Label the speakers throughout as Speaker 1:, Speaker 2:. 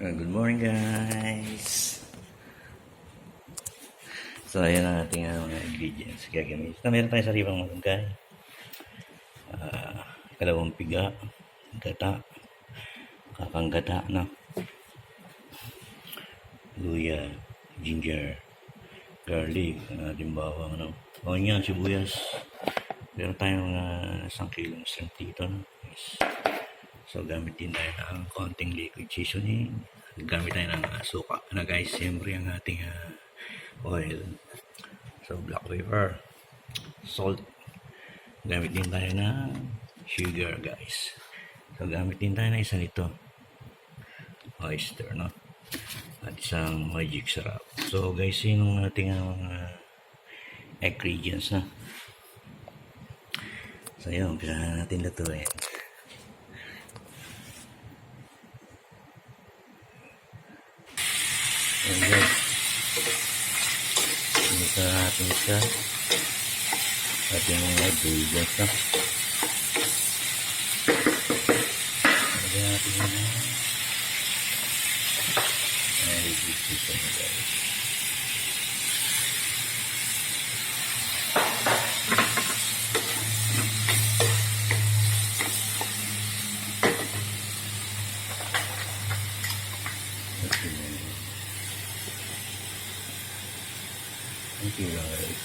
Speaker 1: Good morning guys. So ayan ang ating mga ingredients gagamit. Meron tayong sariwang malunggay, kalawang piga, gata, kakang gata na, luya, ginger, garlic, ating bawang, onion, sibuyas. Meron tayong mga 1 kilong shrimp dito, guys. So gamit din tayo ng konting liquid seasoning. Gamit tayo ng suka na, guys. Siyempre ang ating oil. So black pepper, salt. Gamit din tayo ng sugar, guys. So gamit din tayo ng isa nito, oyster, no? At isang magic syrup. So guys, yun ang ating mga ingredients na. So yun, umpisa na natin lutuin. Ayan guys, sinisa natin sa ating mga ingredients na. Lagyan natin yung ingredients na, guys. Okay guys.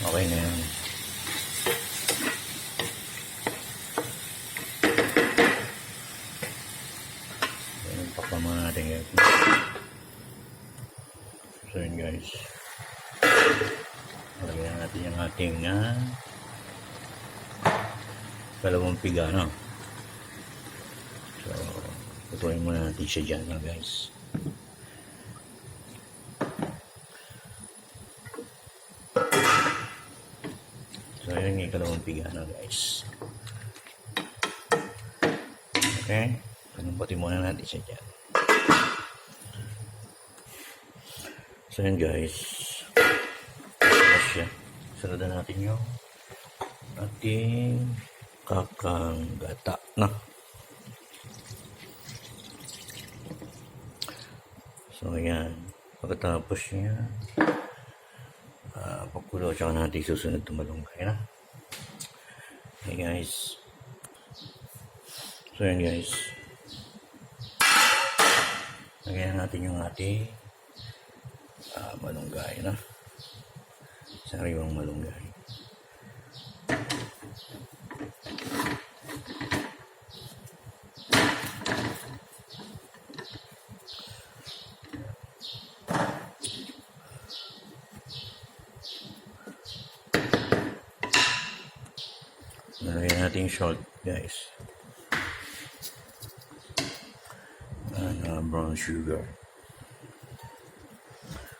Speaker 1: Okay na yan. Pakpan muna natin yan. So yun guys. Lagyan natin yung ating kalawang piga, no? So tutuin muna natin siya dyan, no, guys. So, ayan yung kalawang piga na, guys. Okay. Panumpatin muna natin siya dyan. So, ayan, guys. Tapos siya. Sarada natin yung ating kakang gata na. So, ayan. Pagkatapos niya, pagkulo, tsaka natin susunod tumalunggay na. Okay guys. So yan guys. Lagyan natin yung ating malunggay na. Sariwang malunggay. Lagyan natin yung salt, guys. Brown sugar.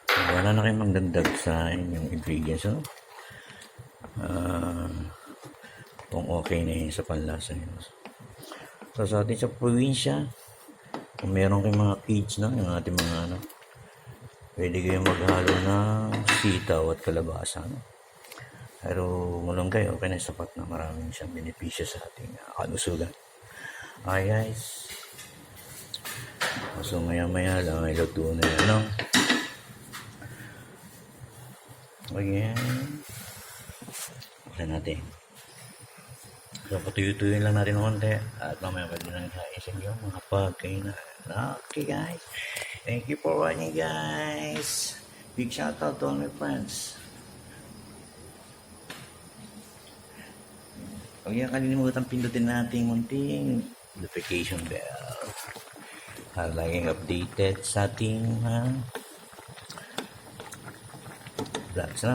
Speaker 1: Wala na kayong magdagdag sa inyong ingredients, no? Kung okay na yun sa panlasa nyo. So sa atin sa probinsya, kung meron kayong mga kids na, yung ating mga pwede kayong maghalo ng sitaw at kalabasa, no? Pero malunggay, okay na, sapat na, maraming siyang benepisyo sa ating kalusugan. Okay guys. So maya maya lang ay luto na yan, no? Ayan. Okay natin. So patuyutuyin lang natin ng konti at mamaya pwede na nagkaisin yung mga pagkainan. Okay guys. Thank you for watching guys. Big shout out to all my friends. Huwag niyo kalimutan pindutin natin munting notification bell. Laging updated sa ating vlogs, no?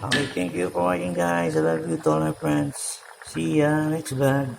Speaker 1: Okay, thank you for watching guys. I love you to all my friends. See ya next vlog.